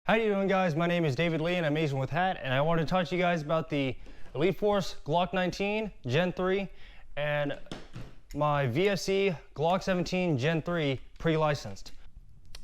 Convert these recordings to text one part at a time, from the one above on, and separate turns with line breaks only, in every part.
How you doing, guys? My name is David Lee and I'm Asian with Hat, and I want to talk to you guys about the Elite Force Glock 19 Gen 3 and my VSC Glock 17 Gen 3 pre-licensed.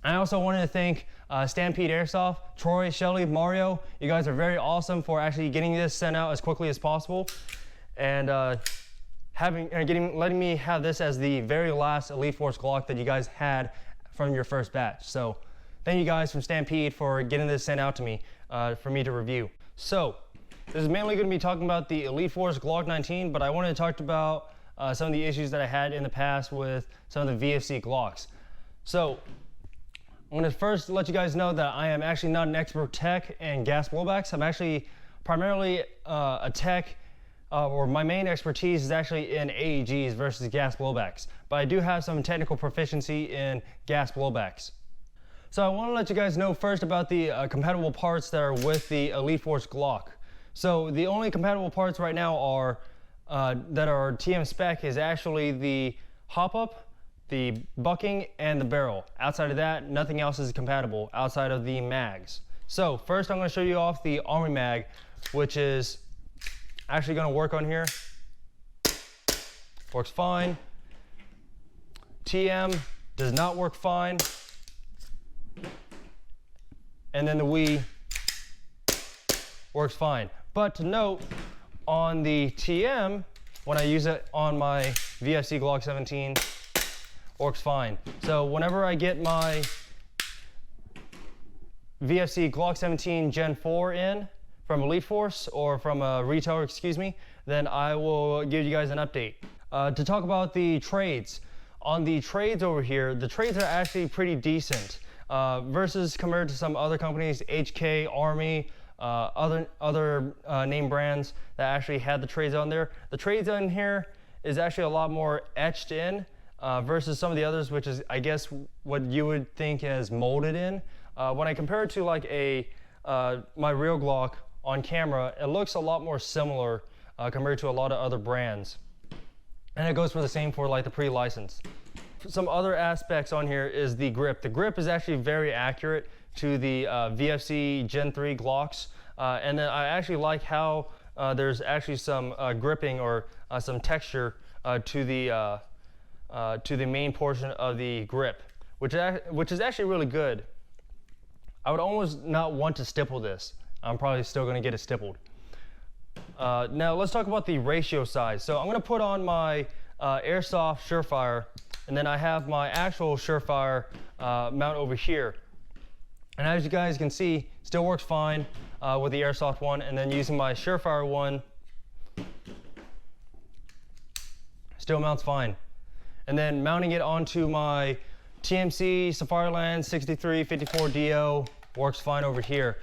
I also wanted to thank Stampede Airsoft, Troy, Shelly, Mario. You guys are very awesome for actually getting this sent out as quickly as possible and letting me have this as the very last Elite Force Glock that you guys had from your first batch. So thank you guys from Stampede for getting this sent out to me for me to review. So this is mainly going to be talking about the Elite Force Glock 19, but I wanted to talk about some of the issues that I had in the past with some of the VFC Glocks. So I'm going to first let you guys know that I am actually not an expert tech in gas blowbacks. I'm actually primarily a tech, or my main expertise is actually in AEGs versus gas blowbacks, but I do have some technical proficiency in gas blowbacks. So I want to let you guys know first about the compatible parts that are with the Elite Force Glock. So the only compatible parts right now are that are TM spec is actually the hop up, the bucking, and the barrel. Outside of that, nothing else is compatible outside of the mags. So first I'm going to show you off the Army mag, which is actually going to work on here. Works fine. TM does not work fine. And then the Wii works fine. But to note, on the TM, when I use it on my VFC Glock 17, works fine. So whenever I get my VFC Glock 17 Gen 4 in from Elite Force, or from a retailer, excuse me, then I will give you guys an update. To talk about the trades. On the trades over here, the trades are actually pretty decent. Versus compared to some other companies, HK, Army, other name brands that actually had the trades on there. The trades on here is actually a lot more etched in versus some of the others, which is, I guess, what you would think is molded in. When I compare it to like my real Glock on camera, it looks a lot more similar compared to a lot of other brands. And it goes for the same for like the pre-licensed. Some other aspects on here is the grip. The grip is actually very accurate to the VFC Gen 3 Glocks. And then I actually like how there's actually some gripping or some texture to the main portion of the grip, which is actually really good. I would almost not want to stipple this. I'm probably still going to get it stippled. Now let's talk about the ratio size. So I'm going to put on my Airsoft Surefire, and then I have my actual Surefire mount over here. And as you guys can see, still works fine with the Airsoft one, and then using my Surefire one, still mounts fine. And then mounting it onto my TMC Safariland 6354DO works fine over here.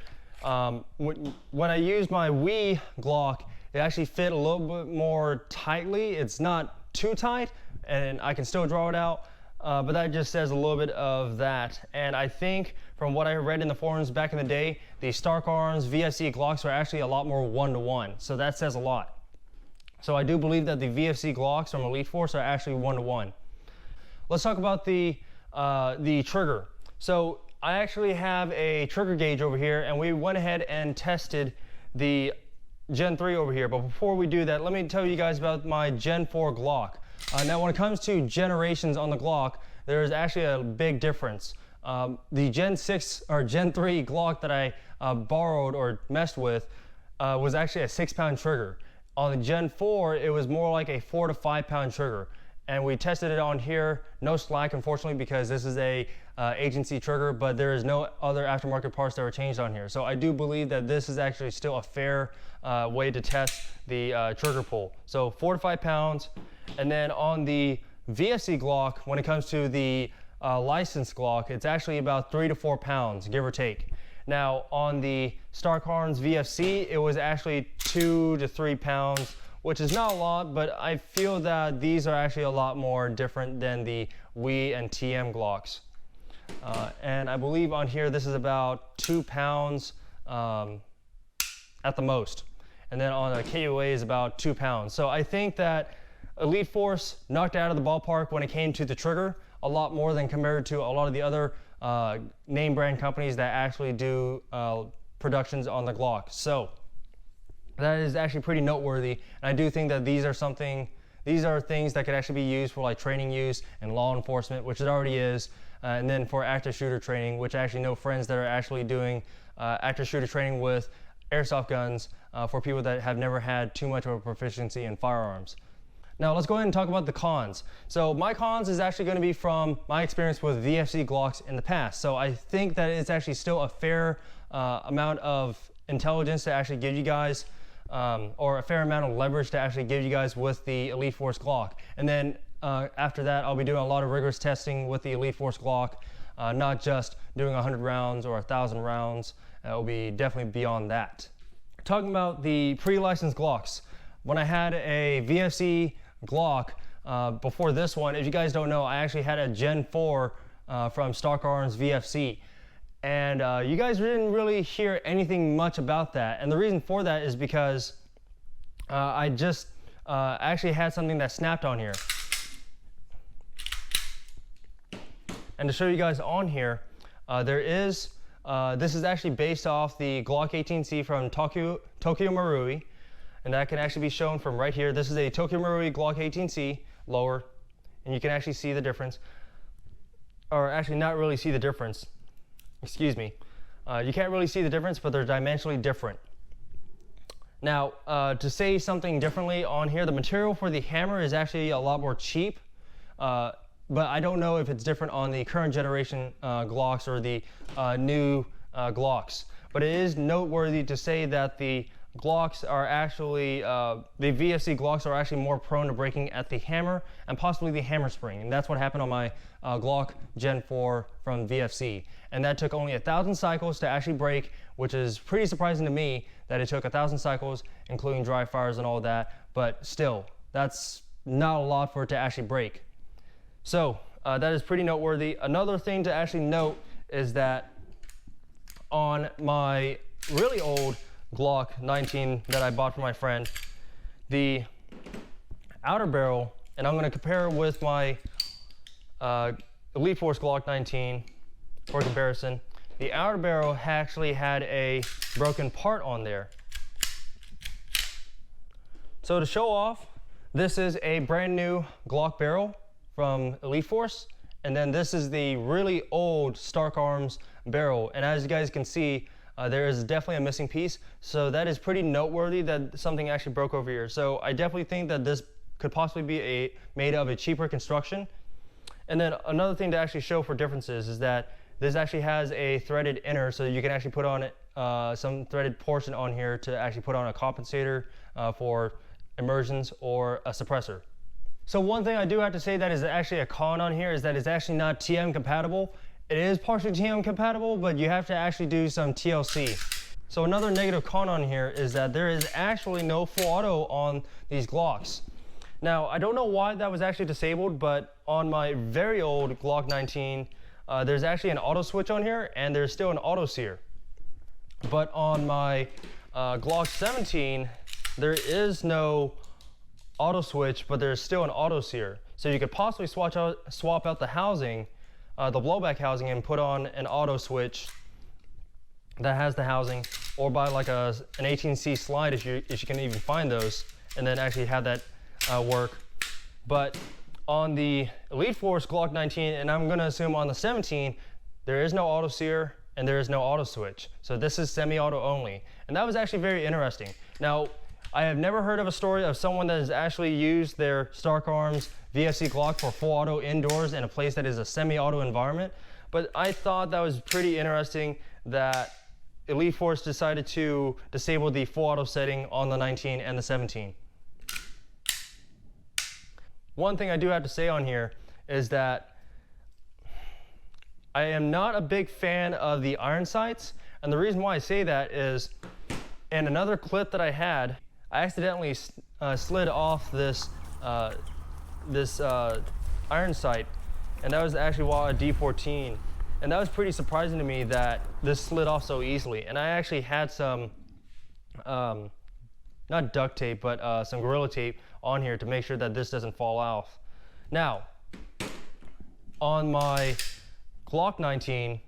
When I used my Wii Glock, it actually fit a little bit more tightly. It's not too tight, and I can still draw it out, but that just says a little bit of that. And I think from what I read in the forums back in the day, the Stark Arms VFC Glocks are actually a lot more one-to-one, so that says a lot. So I do believe that the VFC Glocks from Elite Force are actually one-to-one. Let's talk about the trigger. So I actually have a trigger gauge over here, and we went ahead and tested the Gen 3 over here. But before we do that, let me tell you guys about my Gen 4 Glock. Now when it comes to generations on the Glock, there is actually a big difference. The Gen 6 or Gen 3 Glock that I borrowed or messed with was actually a 6-pound trigger. On the Gen 4, it was more like a 4 to 5 pound trigger. And we tested it on here, no slack unfortunately, because this is a agency trigger, but there is no other aftermarket parts that were changed on here. So I do believe that this is actually still a fair way to test the trigger pull. So 4 to 5 pounds. And then on the VFC Glock, when it comes to the licensed Glock, it's actually about 3 to 4 pounds, give or take. Now on the Stark Arms VFC, it was actually 2 to 3 pounds, which is not a lot, but I feel that these are actually a lot more different than the Wii and TM Glocks. And I believe on here, this is about 2 pounds at the most. And then on the KUA is about 2 pounds. So I think that Elite Force knocked out of the ballpark when it came to the trigger a lot more than compared to a lot of the other name brand companies that actually do productions on the Glock. So that is actually pretty noteworthy, and I do think that these are things that could actually be used for like training use and law enforcement, which it already is, and then for active shooter training, which I actually know friends that are actually doing active shooter training with airsoft guns for people that have never had too much of a proficiency in firearms. Now let's go ahead and talk about the cons. So my cons is actually going to be from my experience with VFC Glocks in the past. So I think that it's actually still a fair amount of intelligence to actually give you guys, or a fair amount of leverage to actually give you guys with the Elite Force Glock. And then after that, I'll be doing a lot of rigorous testing with the Elite Force Glock, not just doing 100 rounds or 1,000 rounds. It will be definitely beyond that. Talking about the pre-licensed Glocks, when I had a VFC Glock before this one, if you guys don't know, I actually had a Gen 4 from Stock Arms VFC, and you guys didn't really hear anything much about that. And the reason for that is because I just actually had something that snapped on here. And to show you guys on here, this is actually based off the Glock 18C from Tokyo Marui. And that can actually be shown from right here. This is a Tokyo Marui Glock 18C lower, and you can actually see the difference, or actually not really see the difference. Excuse me. You can't really see the difference, but they're dimensionally different. Now, to say something differently on here, the material for the hammer is actually a lot more cheap, but I don't know if it's different on the current generation Glocks or the new Glocks. But it is noteworthy to say that the Glocks are actually, the VFC Glocks are actually more prone to breaking at the hammer and possibly the hammer spring. And that's what happened on my Glock Gen 4 from VFC. And that took only 1,000 cycles to actually break, which is pretty surprising to me that it took 1,000 cycles, including dry fires and all that. But still, that's not a lot for it to actually break. So that is pretty noteworthy. Another thing to actually note is that on my really old Glock 19 that I bought for my friend, the outer barrel, and I'm going to compare it with my Elite Force Glock 19 for comparison. The outer barrel actually had a broken part on there. So to show off, this is a brand new Glock barrel from Elite Force, and then this is the really old Stock Arms barrel. And as you guys can see, there is definitely a missing piece, so that is pretty noteworthy that something actually broke over here. So I definitely think that this could possibly be made of a cheaper construction. And then another thing to actually show for differences is that this actually has a threaded inner, so you can actually put on some threaded portion on here to actually put on a compensator for immersions or a suppressor. So one thing I do have to say that is actually a con on here is that it's actually not TM compatible. It is partially TM compatible, but you have to actually do some TLC. So another negative con on here is that there is actually no full auto on these Glocks. Now, I don't know why that was actually disabled, but on my very old Glock 19, there's actually an auto switch on here, and there's still an auto sear. But on my Glock 17, there is no auto switch, but there's still an auto sear. So you could possibly swap out the housing, the blowback housing, and put on an auto switch that has the housing, or buy like an 18C slide if you can even find those, and then actually have that work. But on the Elite Force Glock 19, and I'm gonna assume on the 17, there is no auto sear and there is no auto switch. So this is semi-auto only. And that was actually very interesting. Now, I have never heard of a story of someone that has actually used their Stock Arms VFC Glock for full auto indoors in a place that is a semi-auto environment. But I thought that was pretty interesting that Elite Force decided to disable the full auto setting on the 19 and the 17. One thing I do have to say on here is that I am not a big fan of the iron sights. And the reason why I say that is in another clip that I had, I accidentally slid off this iron sight, and that was actually while at D14. And that was pretty surprising to me that this slid off so easily. And I actually had some, not duct tape, but some Gorilla Tape on here to make sure that this doesn't fall off. Now, on my Glock 19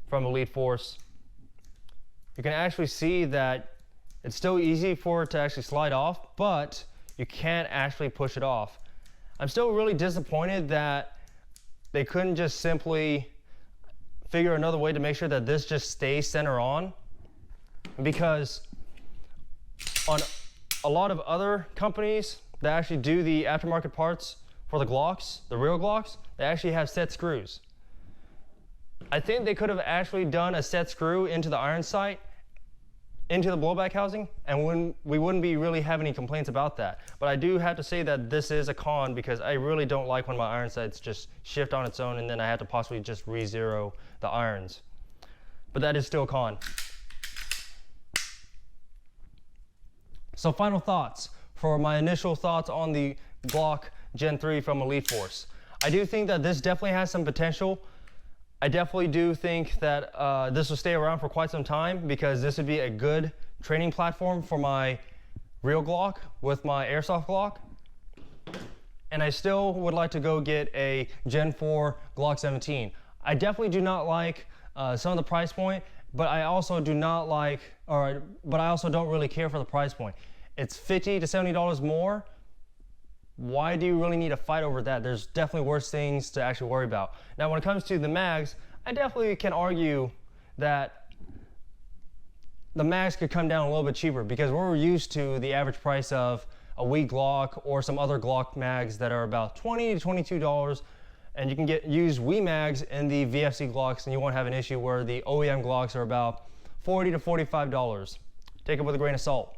from Elite Force, you can actually see that it's still easy for it to actually slide off, but you can't actually push it off. I'm still really disappointed that they couldn't just simply figure another way to make sure that this just stays center on, because on a lot of other companies that actually do the aftermarket parts for the Glocks, the real Glocks, they actually have set screws. I think they could have actually done a set screw into the iron sight, into the blowback housing, and we wouldn't be really having any complaints about that. But I do have to say that this is a con, because I really don't like when my iron sights just shift on its own and then I have to possibly just re-zero the irons. But that is still a con. So final thoughts. For my initial thoughts on the Glock Gen 3 from Elite Force, I do think that this definitely has some potential. I definitely do think that this will stay around for quite some time, because this would be a good training platform for my real Glock with my Airsoft Glock. And I still would like to go get a Gen 4 Glock 17. I definitely do not like some of the price point, but I also do not like, but I also don't really care for the price point. It's $50 to $70 more. Why do you really need to fight over that? There's definitely worse things to actually worry about. Now, when it comes to the mags, I definitely can argue that the mags could come down a little bit cheaper, because we're used to the average price of a Wii Glock or some other Glock mags that are about $20 to $22, and you can use Wii mags in the VFC Glocks, and you won't have an issue where the OEM Glocks are about $40 to $45. Take it with a grain of salt.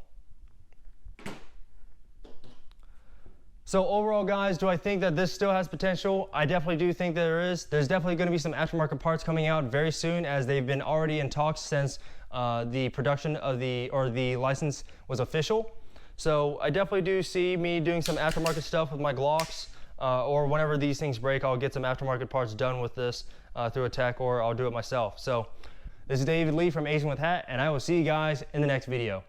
So overall, guys, do I think that this still has potential? I definitely do think there is. There's definitely going to be some aftermarket parts coming out very soon, as they've been already in talks since the production of the license was official. So I definitely do see me doing some aftermarket stuff with my Glocks, or whenever these things break, I'll get some aftermarket parts done with this through a tech, or I'll do it myself. So this is David Lee from Asian with Hat, and I will see you guys in the next video.